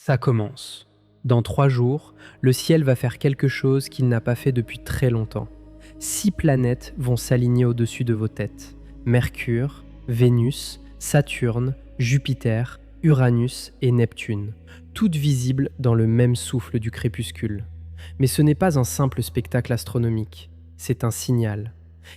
Ça commence. Dans 3 jours, le ciel va faire quelque chose qu'il n'a pas fait depuis très longtemps. 6 planètes vont s'aligner au-dessus de vos têtes. Mercure, Vénus, Saturne, Jupiter, Uranus et Neptune, toutes visibles dans le même souffle du crépuscule. Mais ce n'est pas un simple spectacle astronomique, c'est un signal.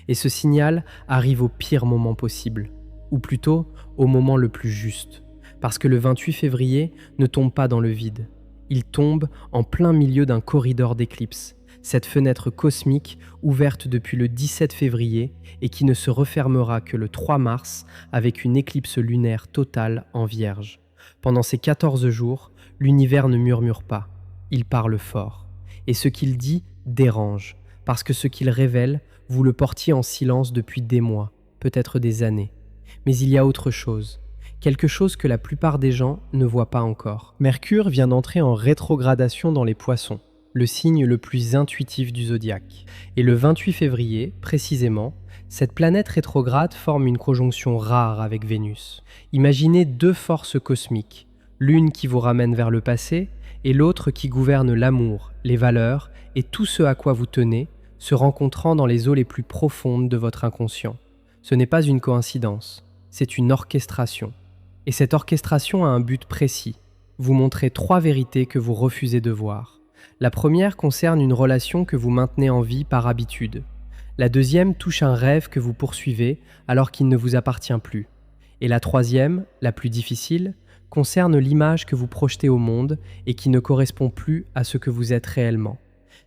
Et ce signal arrive au pire moment possible, ou plutôt au moment le plus juste. Parce que le 28 février ne tombe pas dans le vide. Il tombe en plein milieu d'un corridor d'éclipse, cette fenêtre cosmique ouverte depuis le 17 février et qui ne se refermera que le 3 mars avec une éclipse lunaire totale en Vierge. Pendant ces 14 jours, l'univers ne murmure pas, il parle fort. Et ce qu'il dit dérange, parce que ce qu'il révèle, vous le portiez en silence depuis des mois, peut-être des années. Mais il y a autre chose. Quelque chose que la plupart des gens ne voient pas encore. Mercure vient d'entrer en rétrogradation dans les Poissons, le signe le plus intuitif du zodiaque. Et le 28 février, précisément, cette planète rétrograde forme une conjonction rare avec Vénus. Imaginez deux forces cosmiques, l'une qui vous ramène vers le passé et l'autre qui gouverne l'amour, les valeurs et tout ce à quoi vous tenez, se rencontrant dans les eaux les plus profondes de votre inconscient. Ce n'est pas une coïncidence, c'est une orchestration. Et cette orchestration a un but précis, vous montrer 3 vérités que vous refusez de voir. La première concerne une relation que vous maintenez en vie par habitude. La deuxième touche un rêve que vous poursuivez alors qu'il ne vous appartient plus. Et la troisième, la plus difficile, concerne l'image que vous projetez au monde et qui ne correspond plus à ce que vous êtes réellement.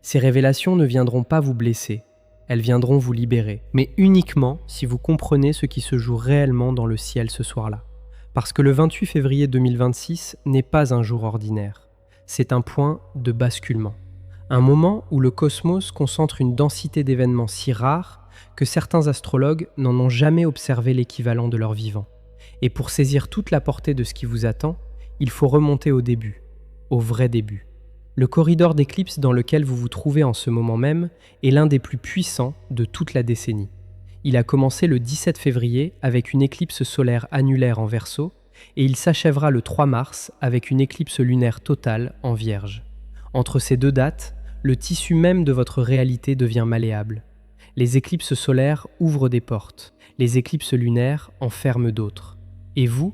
Ces révélations ne viendront pas vous blesser, elles viendront vous libérer, mais uniquement si vous comprenez ce qui se joue réellement dans le ciel ce soir-là. Parce que le 28 février 2026 n'est pas un jour ordinaire. C'est un point de basculement. Un moment où le cosmos concentre une densité d'événements si rares que certains astrologues n'en ont jamais observé l'équivalent de leur vivant. Et pour saisir toute la portée de ce qui vous attend, il faut remonter au début, au vrai début. Le corridor d'éclipse dans lequel vous vous trouvez en ce moment même est l'un des plus puissants de toute la décennie. Il a commencé le 17 février avec une éclipse solaire annulaire en Verseau et il s'achèvera le 3 mars avec une éclipse lunaire totale en Vierge. Entre ces deux dates, le tissu même de votre réalité devient malléable. Les éclipses solaires ouvrent des portes, les éclipses lunaires en ferment d'autres. Et vous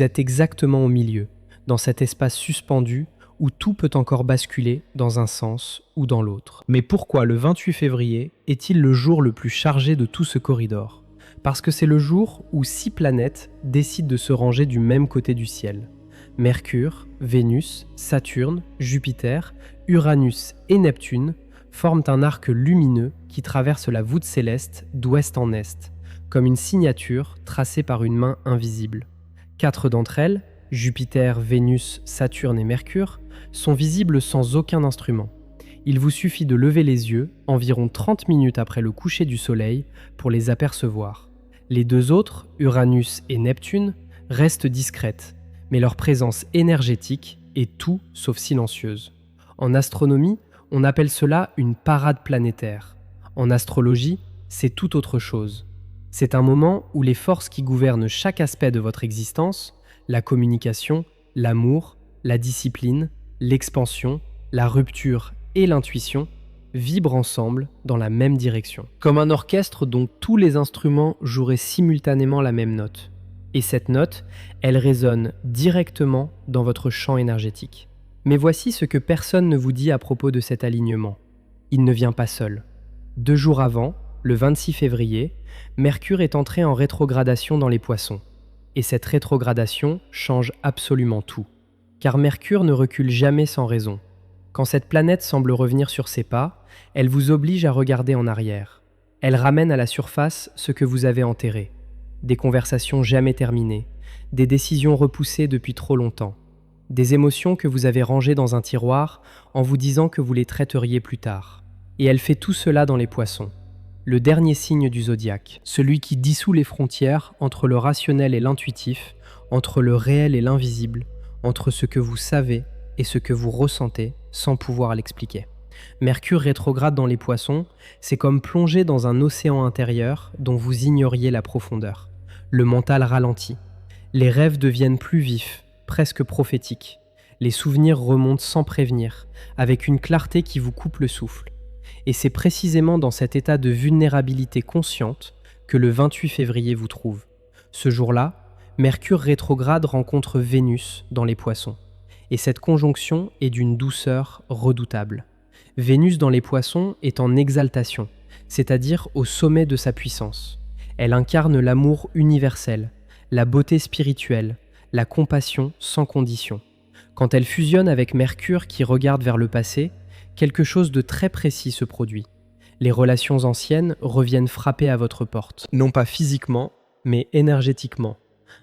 êtes exactement au milieu, dans cet espace suspendu où tout peut encore basculer dans un sens ou dans l'autre. Mais pourquoi le 28 février est-il le jour le plus chargé de tout ce corridor ? Parce que c'est le jour où 6 planètes décident de se ranger du même côté du ciel. Mercure, Vénus, Saturne, Jupiter, Uranus et Neptune forment un arc lumineux qui traverse la voûte céleste d'ouest en est, comme une signature tracée par une main invisible. 4 d'entre elles, Jupiter, Vénus, Saturne et Mercure, sont visibles sans aucun instrument. Il vous suffit de lever les yeux environ 30 minutes après le coucher du soleil pour les apercevoir. Les 2 autres, Uranus et Neptune, restent discrètes, mais leur présence énergétique est tout sauf silencieuse. En astronomie, on appelle cela une parade planétaire. En astrologie, c'est tout autre chose. C'est un moment où les forces qui gouvernent chaque aspect de votre existence, la communication, l'amour, la discipline, l'expansion, la rupture et l'intuition vibrent ensemble dans la même direction. Comme un orchestre dont tous les instruments joueraient simultanément la même note. Et cette note, elle résonne directement dans votre champ énergétique. Mais voici ce que personne ne vous dit à propos de cet alignement. Il ne vient pas seul. 2 jours avant, le 26 février, Mercure est entré en rétrogradation dans les Poissons. Et cette rétrogradation change absolument tout. Car Mercure ne recule jamais sans raison. Quand cette planète semble revenir sur ses pas, elle vous oblige à regarder en arrière. Elle ramène à la surface ce que vous avez enterré. Des conversations jamais terminées, des décisions repoussées depuis trop longtemps, des émotions que vous avez rangées dans un tiroir en vous disant que vous les traiteriez plus tard. Et elle fait tout cela dans les Poissons. Le dernier signe du zodiaque, celui qui dissout les frontières entre le rationnel et l'intuitif, entre le réel et l'invisible, entre ce que vous savez et ce que vous ressentez sans pouvoir l'expliquer. Mercure rétrograde dans les Poissons, c'est comme plonger dans un océan intérieur dont vous ignoriez la profondeur. Le mental ralentit. Les rêves deviennent plus vifs, presque prophétiques. Les souvenirs remontent sans prévenir, avec une clarté qui vous coupe le souffle. Et c'est précisément dans cet état de vulnérabilité consciente que le 28 février vous trouve. Ce jour-là, Mercure rétrograde rencontre Vénus dans les Poissons. Et cette conjonction est d'une douceur redoutable. Vénus dans les Poissons est en exaltation, c'est-à-dire au sommet de sa puissance. Elle incarne l'amour universel, la beauté spirituelle, la compassion sans condition. Quand elle fusionne avec Mercure qui regarde vers le passé, quelque chose de très précis se produit. Les relations anciennes reviennent frapper à votre porte. Non pas physiquement, mais énergétiquement.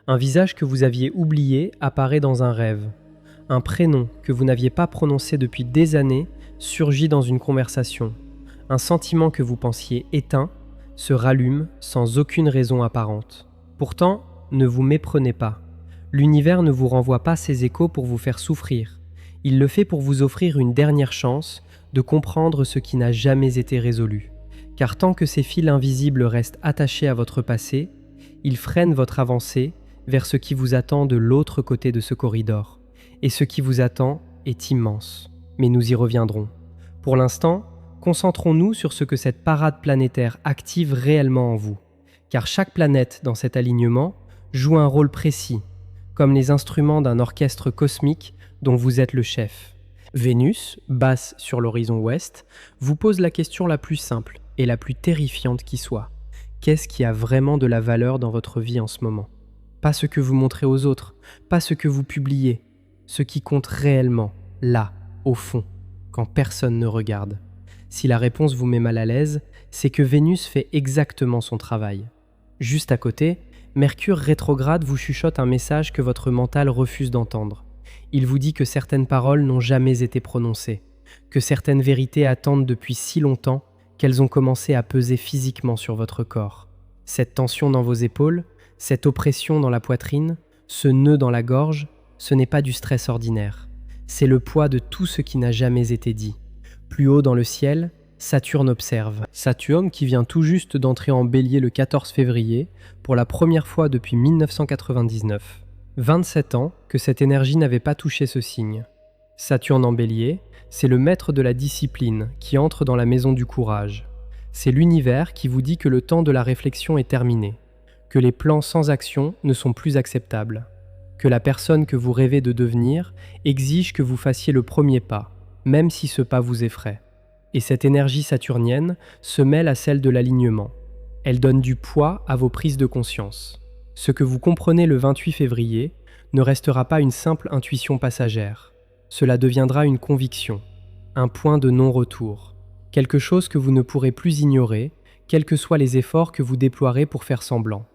Un visage que vous aviez oublié apparaît dans un rêve. Un prénom que vous n'aviez pas prononcé depuis des années surgit dans une conversation. Un sentiment que vous pensiez éteint se rallume sans aucune raison apparente. Pourtant, ne vous méprenez pas. L'univers ne vous renvoie pas ses échos pour vous faire souffrir. Il le fait pour vous offrir une dernière chance de comprendre ce qui n'a jamais été résolu. Car tant que ces fils invisibles restent attachés à votre passé, ils freinent votre avancée vers ce qui vous attend de l'autre côté de ce corridor. Et ce qui vous attend est immense. Mais nous y reviendrons. Pour l'instant, concentrons-nous sur ce que cette parade planétaire active réellement en vous. Car chaque planète dans cet alignement joue un rôle précis, comme les instruments d'un orchestre cosmique dont vous êtes le chef. Vénus, basse sur l'horizon ouest, vous pose la question la plus simple et la plus terrifiante qui soit. Qu'est-ce qui a vraiment de la valeur dans votre vie en ce moment? Pas ce que vous montrez aux autres, pas ce que vous publiez, ce qui compte réellement, là, au fond, quand personne ne regarde. Si la réponse vous met mal à l'aise, c'est que Vénus fait exactement son travail. Juste à côté, Mercure rétrograde vous chuchote un message que votre mental refuse d'entendre. Il vous dit que certaines paroles n'ont jamais été prononcées, que certaines vérités attendent depuis si longtemps qu'elles ont commencé à peser physiquement sur votre corps. Cette tension dans vos épaules, cette oppression dans la poitrine, ce nœud dans la gorge, ce n'est pas du stress ordinaire. C'est le poids de tout ce qui n'a jamais été dit. Plus haut dans le ciel, Saturne observe. Saturne qui vient tout juste d'entrer en Bélier le 14 février, pour la première fois depuis 1999. 27 ans que cette énergie n'avait pas touché ce signe. Saturne en Bélier, c'est le maître de la discipline qui entre dans la maison du courage. C'est l'univers qui vous dit que le temps de la réflexion est terminé, que les plans sans action ne sont plus acceptables, que la personne que vous rêvez de devenir exige que vous fassiez le premier pas, même si ce pas vous effraie. Et cette énergie saturnienne se mêle à celle de l'alignement. Elle donne du poids à vos prises de conscience. Ce que vous comprenez le 28 février ne restera pas une simple intuition passagère. Cela deviendra une conviction, un point de non-retour, quelque chose que vous ne pourrez plus ignorer, quels que soient les efforts que vous déploierez pour faire semblant.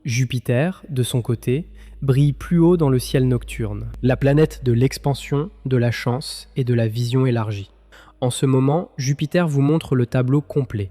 Jupiter, de son côté, brille plus haut dans le ciel nocturne, la planète de l'expansion, de la chance et de la vision élargie. En ce moment, Jupiter vous montre le tableau complet.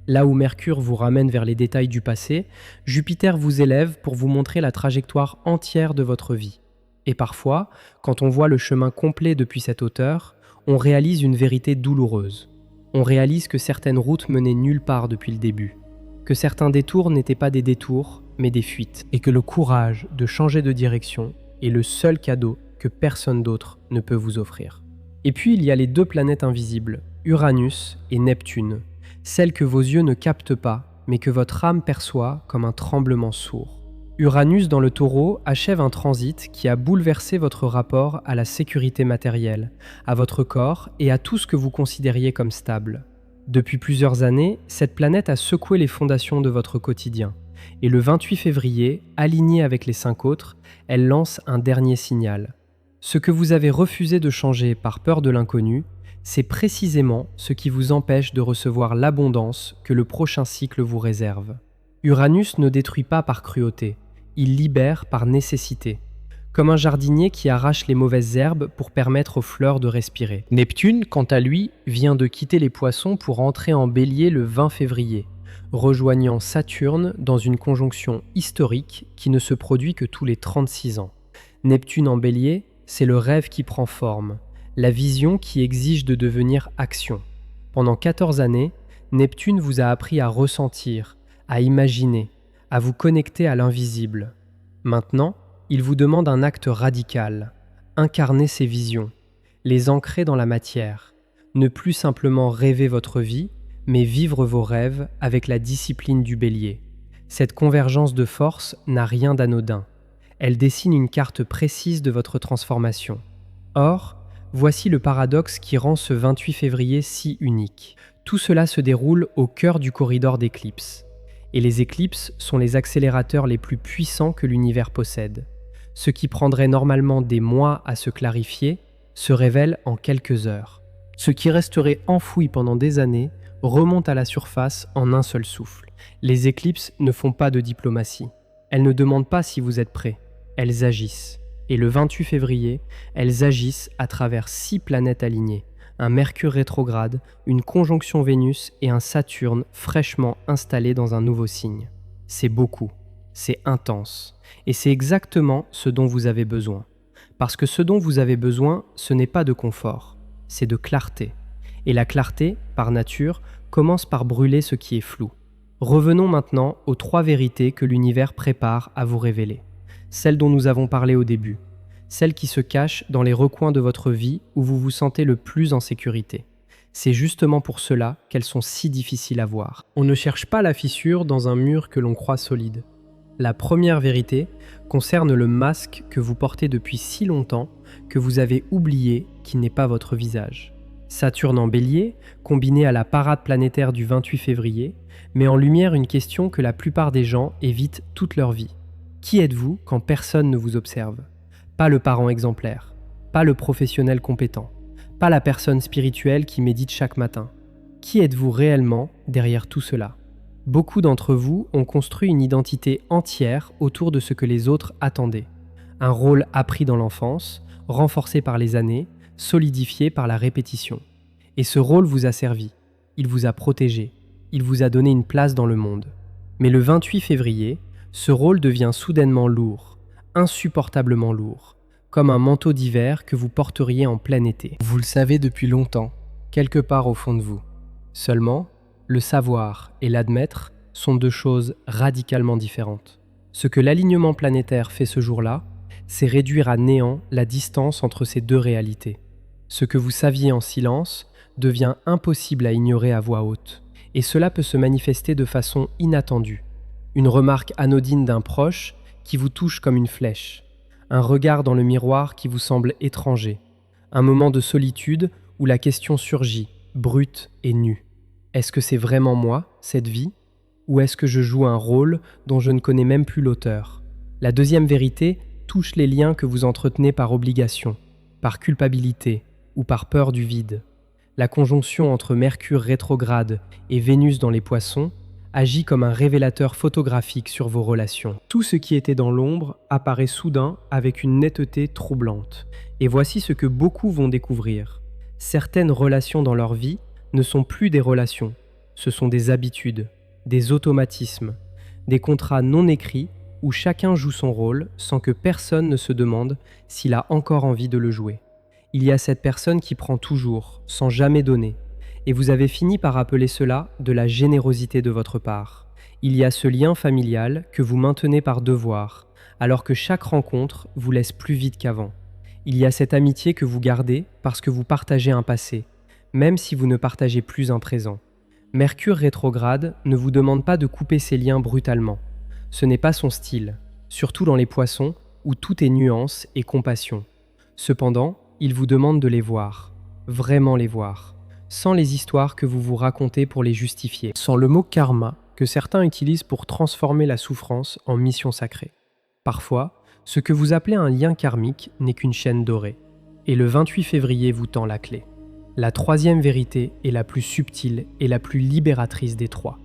Là où Mercure vous ramène vers les détails du passé, Jupiter vous élève pour vous montrer la trajectoire entière de votre vie. Et parfois, quand on voit le chemin complet depuis cette hauteur, on réalise une vérité douloureuse. On réalise que certaines routes menaient nulle part depuis le début, que certains détours n'étaient pas des détours, mais des fuites, et que le courage de changer de direction est le seul cadeau que personne d'autre ne peut vous offrir. Et puis il y a les deux planètes invisibles, Uranus et Neptune, celles que vos yeux ne captent pas, mais que votre âme perçoit comme un tremblement sourd. Uranus dans le Taureau achève un transit qui a bouleversé votre rapport à la sécurité matérielle, à votre corps et à tout ce que vous considériez comme stable. Depuis plusieurs années, cette planète a secoué les fondations de votre quotidien. Et le 28 février, alignée avec les 5 autres, elle lance un dernier signal. Ce que vous avez refusé de changer par peur de l'inconnu, c'est précisément ce qui vous empêche de recevoir l'abondance que le prochain cycle vous réserve. Uranus ne détruit pas par cruauté, il libère par nécessité, comme un jardinier qui arrache les mauvaises herbes pour permettre aux fleurs de respirer. Neptune, quant à lui, vient de quitter les Poissons pour entrer en Bélier le 20 février, rejoignant Saturne dans une conjonction historique qui ne se produit que tous les 36 ans. Neptune en Bélier, c'est le rêve qui prend forme, la vision qui exige de devenir action. Pendant 14 années, Neptune vous a appris à ressentir, à imaginer, à vous connecter à l'invisible. Maintenant, il vous demande un acte radical, incarner ces visions, les ancrer dans la matière, ne plus simplement rêver votre vie, mais vivre vos rêves avec la discipline du bélier. Cette convergence de forces n'a rien d'anodin. Elle dessine une carte précise de votre transformation. Or, voici le paradoxe qui rend ce 28 février si unique. Tout cela se déroule au cœur du corridor d'éclipses. Et les éclipses sont les accélérateurs les plus puissants que l'univers possède. Ce qui prendrait normalement des mois à se clarifier se révèle en quelques heures. Ce qui resterait enfoui pendant des années remonte à la surface en un seul souffle. Les éclipses ne font pas de diplomatie. Elles ne demandent pas si vous êtes prêt. Elles agissent. Et le 28 février, elles agissent à travers 6 planètes alignées. Un Mercure rétrograde, une conjonction Vénus et un Saturne fraîchement installé dans un nouveau signe. C'est beaucoup. C'est intense. Et c'est exactement ce dont vous avez besoin. Parce que ce dont vous avez besoin, ce n'est pas de confort, c'est de clarté. Et la clarté, par nature, commence par brûler ce qui est flou. Revenons maintenant aux 3 vérités que l'univers prépare à vous révéler. Celles dont nous avons parlé au début. Celles qui se cachent dans les recoins de votre vie où vous vous sentez le plus en sécurité. C'est justement pour cela qu'elles sont si difficiles à voir. On ne cherche pas la fissure dans un mur que l'on croit solide. La première vérité concerne le masque que vous portez depuis si longtemps que vous avez oublié qui n'est pas votre visage. Saturne en Bélier, combiné à la parade planétaire du 28 février, met en lumière une question que la plupart des gens évitent toute leur vie. Qui êtes-vous quand personne ne vous observe ? Pas le parent exemplaire, pas le professionnel compétent, pas la personne spirituelle qui médite chaque matin. Qui êtes-vous réellement derrière tout cela ? Beaucoup d'entre vous ont construit une identité entière autour de ce que les autres attendaient. Un rôle appris dans l'enfance, renforcé par les années, solidifié par la répétition. Et ce rôle vous a servi, il vous a protégé, il vous a donné une place dans le monde. Mais le 28 février, ce rôle devient soudainement lourd, insupportablement lourd, comme un manteau d'hiver que vous porteriez en plein été. Vous le savez depuis longtemps, quelque part au fond de vous. Seulement, le savoir et l'admettre sont 2 choses radicalement différentes. Ce que l'alignement planétaire fait ce jour-là, c'est réduire à néant la distance entre ces 2 réalités. Ce que vous saviez en silence devient impossible à ignorer à voix haute, et cela peut se manifester de façon inattendue. Une remarque anodine d'un proche qui vous touche comme une flèche, un regard dans le miroir qui vous semble étranger, un moment de solitude où la question surgit, brute et nue. Est-ce que c'est vraiment moi, cette vie ? Ou est-ce que je joue un rôle dont je ne connais même plus l'auteur ? La deuxième vérité touche les liens que vous entretenez par obligation, par culpabilité ou par peur du vide. La conjonction entre Mercure rétrograde et Vénus dans les Poissons agit comme un révélateur photographique sur vos relations. Tout ce qui était dans l'ombre apparaît soudain avec une netteté troublante. Et voici ce que beaucoup vont découvrir. Certaines relations dans leur vie ne sont plus des relations, ce sont des habitudes, des automatismes, des contrats non écrits où chacun joue son rôle sans que personne ne se demande s'il a encore envie de le jouer. Il y a cette personne qui prend toujours, sans jamais donner, et vous avez fini par appeler cela de la générosité de votre part. Il y a ce lien familial que vous maintenez par devoir, alors que chaque rencontre vous laisse plus vide qu'avant. Il y a cette amitié que vous gardez parce que vous partagez un passé, même si vous ne partagez plus un présent. Mercure rétrograde ne vous demande pas de couper ces liens brutalement. Ce n'est pas son style, surtout dans les Poissons où tout est nuance et compassion. Cependant, il vous demande de les voir, vraiment les voir, sans les histoires que vous vous racontez pour les justifier, sans le mot karma que certains utilisent pour transformer la souffrance en mission sacrée. Parfois, ce que vous appelez un lien karmique n'est qu'une chaîne dorée, et le 28 février vous tend la clé. La troisième vérité est la plus subtile et la plus libératrice des 3.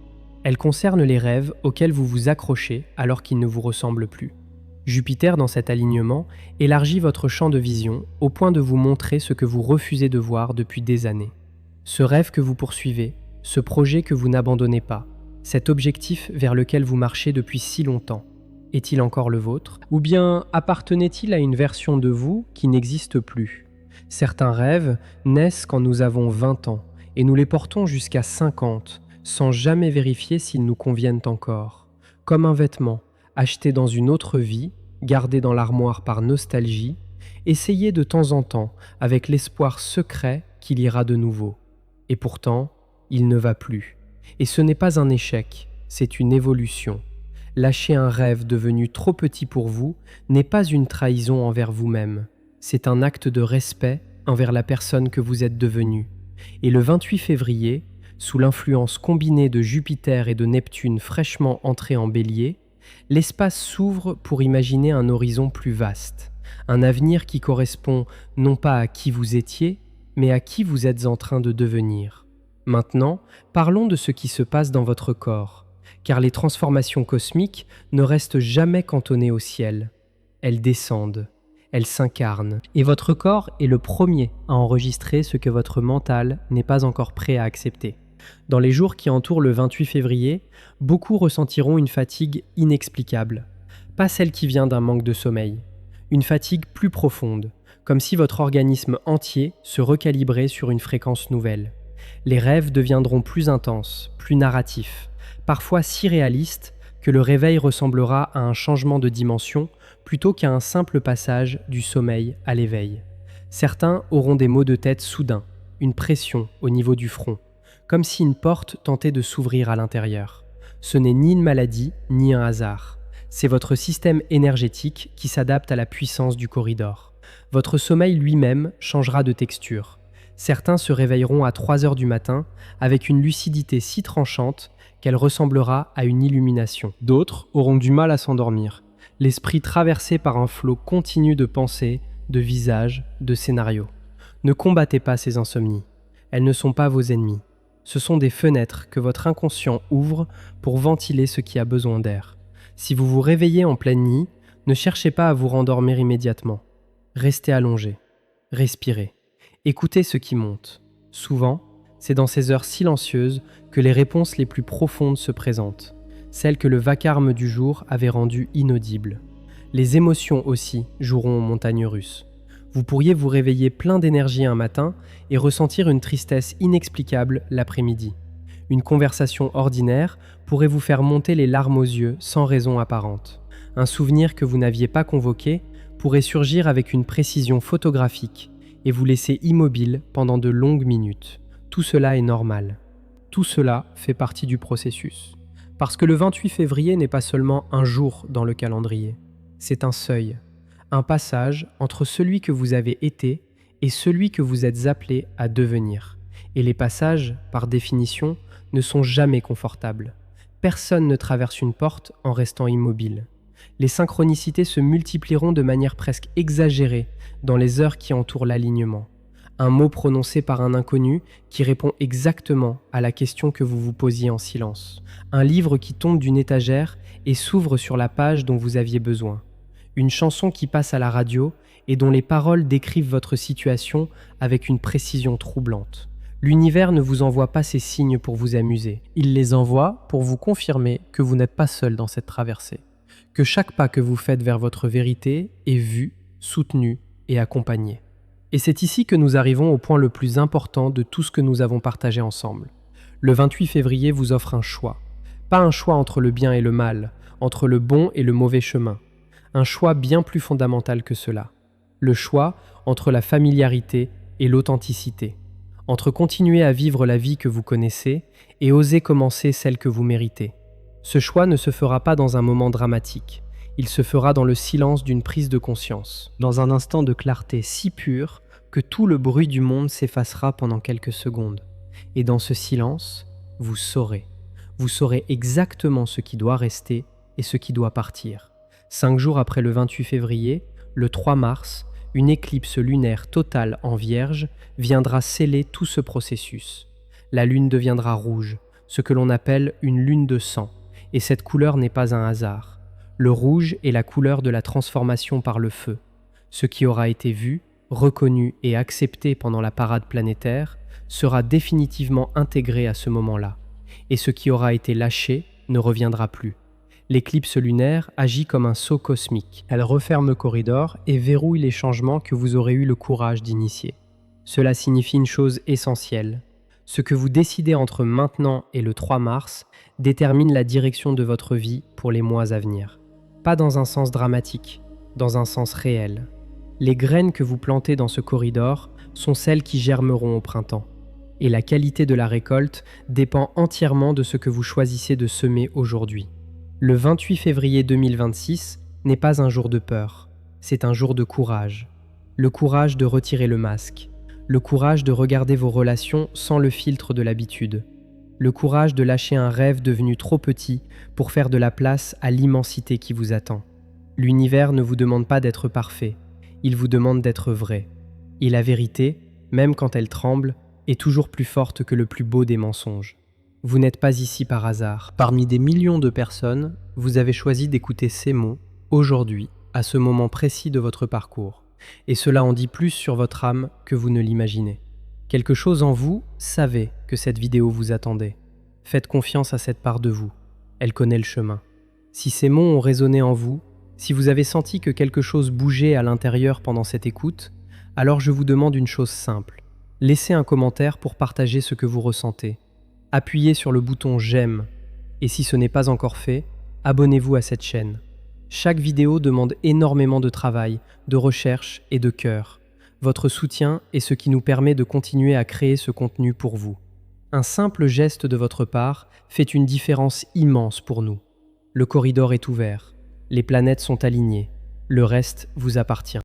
Elle concerne les rêves auxquels vous vous accrochez alors qu'ils ne vous ressemblent plus. Jupiter, dans cet alignement, élargit votre champ de vision au point de vous montrer ce que vous refusez de voir depuis des années. Ce rêve que vous poursuivez, ce projet que vous n'abandonnez pas, cet objectif vers lequel vous marchez depuis si longtemps, est-il encore le vôtre ? Ou bien appartenait-il à une version de vous qui n'existe plus ? Certains rêves naissent quand nous avons 20 ans et nous les portons jusqu'à 50 sans jamais vérifier s'ils nous conviennent encore. Comme un vêtement, acheté dans une autre vie, gardé dans l'armoire par nostalgie, Essayez de temps en temps, avec l'espoir secret qu'il ira de nouveau. Et pourtant, il ne va plus. Et ce n'est pas un échec, c'est une évolution. Lâcher un rêve devenu trop petit pour vous n'est pas une trahison envers vous-même. C'est un acte de respect envers la personne que vous êtes devenue. Et le 28 février, sous l'influence combinée de Jupiter et de Neptune fraîchement entrés en Bélier, l'espace s'ouvre pour imaginer un horizon plus vaste, un avenir qui correspond non pas à qui vous étiez, mais à qui vous êtes en train de devenir. Maintenant, parlons de ce qui se passe dans votre corps, car les transformations cosmiques ne restent jamais cantonnées au ciel. Elles descendent, elles s'incarnent, et votre corps est le premier à enregistrer ce que votre mental n'est pas encore prêt à accepter. Dans les jours qui entourent le 28 février, beaucoup ressentiront une fatigue inexplicable. Pas celle qui vient d'un manque de sommeil. Une fatigue plus profonde, comme si votre organisme entier se recalibrait sur une fréquence nouvelle. Les rêves deviendront plus intenses, plus narratifs, parfois si réalistes que le réveil ressemblera à un changement de dimension plutôt qu'à un simple passage du sommeil à l'éveil. Certains auront des maux de tête soudains, une pression au niveau du front, comme si une porte tentait de s'ouvrir à l'intérieur. Ce n'est ni une maladie, ni un hasard. C'est votre système énergétique qui s'adapte à la puissance du corridor. Votre sommeil lui-même changera de texture. Certains se réveilleront à 3 heures du matin avec une lucidité si tranchante qu'elle ressemblera à une illumination. D'autres auront du mal à s'endormir, l'esprit traversé par un flot continu de pensées, de visages, de scénarios. Ne combattez pas ces insomnies. Elles ne sont pas vos ennemis. Ce sont des fenêtres que votre inconscient ouvre pour ventiler ce qui a besoin d'air. Si vous vous réveillez en pleine nuit, ne cherchez pas à vous rendormir immédiatement. Restez allongé, respirez, écoutez ce qui monte. Souvent, c'est dans ces heures silencieuses que les réponses les plus profondes se présentent, celles que le vacarme du jour avait rendues inaudibles. Les émotions aussi joueront aux montagnes russes. Vous pourriez vous réveiller plein d'énergie un matin et ressentir une tristesse inexplicable l'après-midi. Une conversation ordinaire pourrait vous faire monter les larmes aux yeux sans raison apparente. Un souvenir que vous n'aviez pas convoqué pourrait surgir avec une précision photographique et vous laisser immobile pendant de longues minutes. Tout cela est normal. Tout cela fait partie du processus. Parce que le 28 février n'est pas seulement un jour dans le calendrier, c'est un seuil, un passage entre celui que vous avez été et celui que vous êtes appelé à devenir. Et les passages, par définition, ne sont jamais confortables. Personne ne traverse une porte en restant immobile. Les synchronicités se multiplieront de manière presque exagérée dans les heures qui entourent l'alignement. Un mot prononcé par un inconnu qui répond exactement à la question que vous vous posiez en silence. Un livre qui tombe d'une étagère et s'ouvre sur la page dont vous aviez besoin. Une chanson qui passe à la radio et dont les paroles décrivent votre situation avec une précision troublante. L'univers ne vous envoie pas ces signes pour vous amuser. Il les envoie pour vous confirmer que vous n'êtes pas seul dans cette traversée. Que chaque pas que vous faites vers votre vérité est vu, soutenu et accompagné. Et c'est ici que nous arrivons au point le plus important de tout ce que nous avons partagé ensemble. Le 28 février vous offre un choix. Pas un choix entre le bien et le mal, entre le bon et le mauvais chemin. Un choix bien plus fondamental que cela. Le choix entre la familiarité et l'authenticité. Entre continuer à vivre la vie que vous connaissez et oser commencer celle que vous méritez. Ce choix ne se fera pas dans un moment dramatique. Il se fera dans le silence d'une prise de conscience, dans un instant de clarté si pure que tout le bruit du monde s'effacera pendant quelques secondes. Et dans ce silence, vous saurez. Vous saurez exactement ce qui doit rester et ce qui doit partir. 5 jours après le 28 février, le 3 mars, une éclipse lunaire totale en Vierge viendra sceller tout ce processus. La lune deviendra rouge, ce que l'on appelle une lune de sang, et cette couleur n'est pas un hasard. Le rouge est la couleur de la transformation par le feu. Ce qui aura été vu, reconnu et accepté pendant la parade planétaire sera définitivement intégré à ce moment-là, et ce qui aura été lâché ne reviendra plus. L'éclipse lunaire agit comme un sceau cosmique. Elle referme le corridor et verrouille les changements que vous aurez eu le courage d'initier. Cela signifie une chose essentielle. Ce que vous décidez entre maintenant et le 3 mars détermine la direction de votre vie pour les mois à venir. Pas dans un sens dramatique, dans un sens réel. Les graines que vous plantez dans ce corridor sont celles qui germeront au printemps. Et la qualité de la récolte dépend entièrement de ce que vous choisissez de semer aujourd'hui. Le 28 février 2026 n'est pas un jour de peur, c'est un jour de courage. Le courage de retirer le masque, le courage de regarder vos relations sans le filtre de l'habitude, le courage de lâcher un rêve devenu trop petit pour faire de la place à l'immensité qui vous attend. L'univers ne vous demande pas d'être parfait, il vous demande d'être vrai. Et la vérité, même quand elle tremble, est toujours plus forte que le plus beau des mensonges. Vous n'êtes pas ici par hasard. Parmi des millions de personnes, vous avez choisi d'écouter ces mots, aujourd'hui, à ce moment précis de votre parcours. Et cela en dit plus sur votre âme que vous ne l'imaginez. Quelque chose en vous savait que cette vidéo vous attendait. Faites confiance à cette part de vous. Elle connaît le chemin. Si ces mots ont résonné en vous, si vous avez senti que quelque chose bougeait à l'intérieur pendant cette écoute, alors je vous demande une chose simple. Laissez un commentaire pour partager ce que vous ressentez. Appuyez sur le bouton j'aime et si ce n'est pas encore fait, abonnez-vous à cette chaîne. Chaque vidéo demande énormément de travail, de recherche et de cœur. Votre soutien est ce qui nous permet de continuer à créer ce contenu pour vous. Un simple geste de votre part fait une différence immense pour nous. Le corridor est ouvert, les planètes sont alignées, le reste vous appartient.